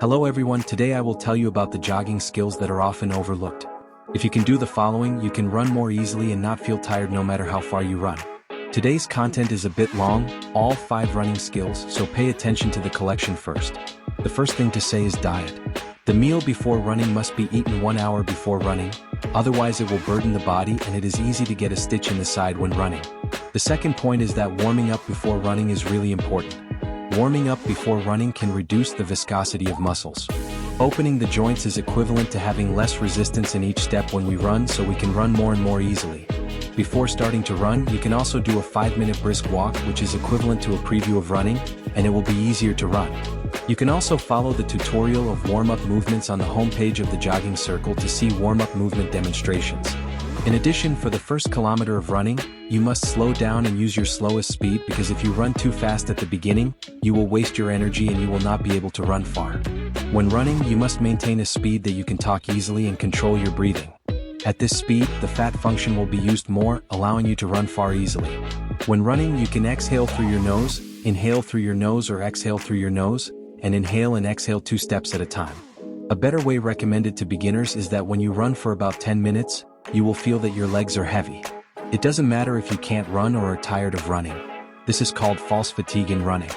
Hello everyone, today I will tell you about the jogging skills that are often overlooked. If you can do the following, you can run more easily and not feel tired no matter how far you run. Today's content is a bit long, all 5 running skills, so pay attention to the collection first. The first thing to say is diet. The meal before running must be eaten 1 hour before running, otherwise it will burden the body and it is easy to get a stitch in the side when running. The second point is that warming up before running is really important. Warming up before running can reduce the viscosity of muscles. Opening the joints is equivalent to having less resistance in each step when we run, so we can run more and more easily. Before starting to run, you can also do a 5-minute brisk walk, which is equivalent to a preview of running, and it will be easier to run. You can also follow the tutorial of warm-up movements on the homepage of the Jogging Circle to see warm-up movement demonstrations. In addition, for the first kilometer of running, you must slow down and use your slowest speed, because if you run too fast at the beginning, you will waste your energy and you will not be able to run far. When running, you must maintain a speed that you can talk easily and control your breathing. At this speed, the fat function will be used more, allowing you to run far easily. When running, you can exhale through your nose, inhale through your nose, or exhale through your nose, and inhale and exhale 2 steps at a time. A better way recommended to beginners is that when you run for about 10 minutes, you will feel that your legs are heavy. It doesn't matter if you can't run or are tired of running. This is called false fatigue in running.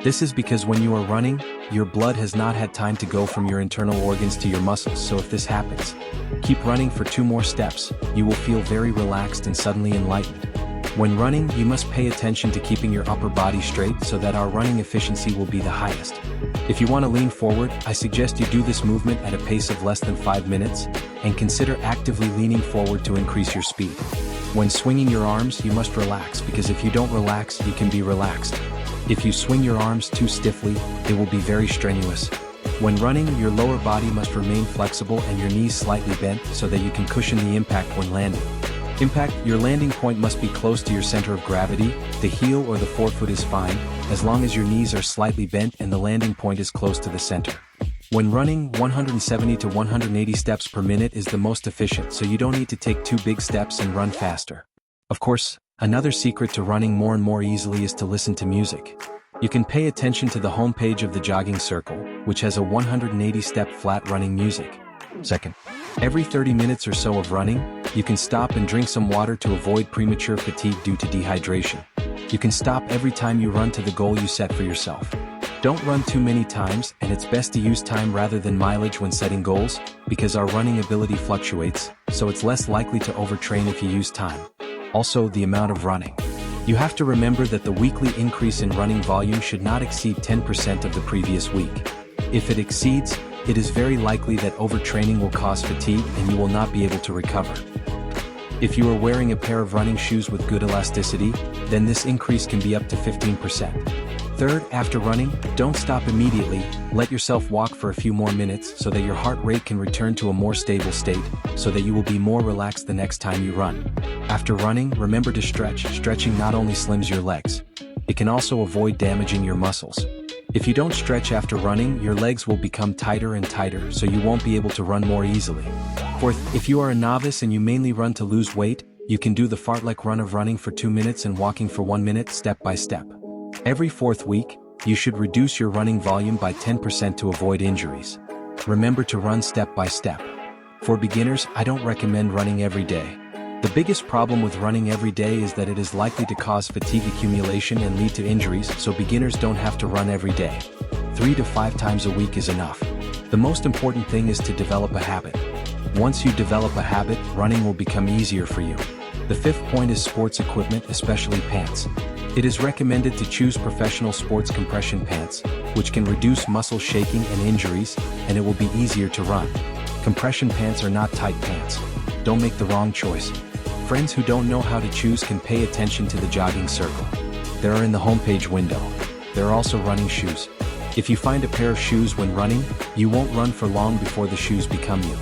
This is because when you are running, your blood has not had time to go from your internal organs to your muscles, so if this happens, keep running for 2 more steps, you will feel very relaxed and suddenly enlightened. When running, you must pay attention to keeping your upper body straight so that our running efficiency will be the highest. If you want to lean forward, I suggest you do this movement at a pace of less than 5 minutes, and consider actively leaning forward to increase your speed. When swinging your arms, you must relax, because if you don't relax, you can be relaxed. If you swing your arms too stiffly, it will be very strenuous. When running, your lower body must remain flexible and your knees slightly bent so that you can cushion the impact when landing. Your landing point must be close to your center of gravity. The heel or the forefoot is fine, as long as your knees are slightly bent and the landing point is close to the center. When running, 170 to 180 steps per minute is the most efficient, so you don't need to take 2 big steps and run faster. Of course, another secret to running more and more easily is to listen to music. You can pay attention to the homepage of the Jogging Circle, which has a 180-step flat running music. Second, every 30 minutes or so of running, you can stop and drink some water to avoid premature fatigue due to dehydration. You can stop every time you run to the goal you set for yourself. Don't run too many times, and it's best to use time rather than mileage when setting goals, because our running ability fluctuates, so it's less likely to overtrain if you use time. Also, the amount of running. You have to remember that the weekly increase in running volume should not exceed 10% of the previous week. If it exceeds, it is very likely that overtraining will cause fatigue and you will not be able to recover. If you are wearing a pair of running shoes with good elasticity, then this increase can be up to 15%. Third, after running, don't stop immediately, let yourself walk for a few more minutes so that your heart rate can return to a more stable state, so that you will be more relaxed the next time you run. After running, remember to stretch. Stretching not only slims your legs, it can also avoid damaging your muscles. If you don't stretch after running, your legs will become tighter and tighter, so you won't be able to run more easily. Fourth, if you are a novice and you mainly run to lose weight, you can do the fartlek run of running for 2 minutes and walking for 1 minute step by step. Every 4th week, you should reduce your running volume by 10% to avoid injuries. Remember to run step by step. For beginners, I don't recommend running every day. The biggest problem with running every day is that it is likely to cause fatigue accumulation and lead to injuries, so beginners don't have to run every day. 3 to 5 times a week is enough. The most important thing is to develop a habit. Once you develop a habit, running will become easier for you. The 5th point is sports equipment, especially pants. It is recommended to choose professional sports compression pants, which can reduce muscle shaking and injuries, and it will be easier to run. Compression pants are not tight pants. Don't make the wrong choice. Friends who don't know how to choose can pay attention to the Jogging Circle. They are in the homepage window. There are also running shoes. If you find a pair of shoes when running, you won't run for long before the shoes become you.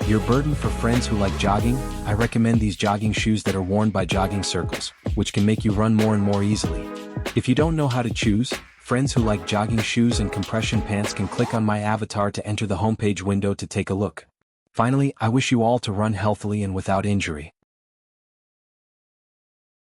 Your burden. For friends who like jogging, I recommend these jogging shoes that are worn by Jogging Circles, which can make you run more and more easily. If you don't know how to choose, friends who like jogging shoes and compression pants can click on my avatar to enter the homepage window to take a look. Finally, I wish you all to run healthily and without injury.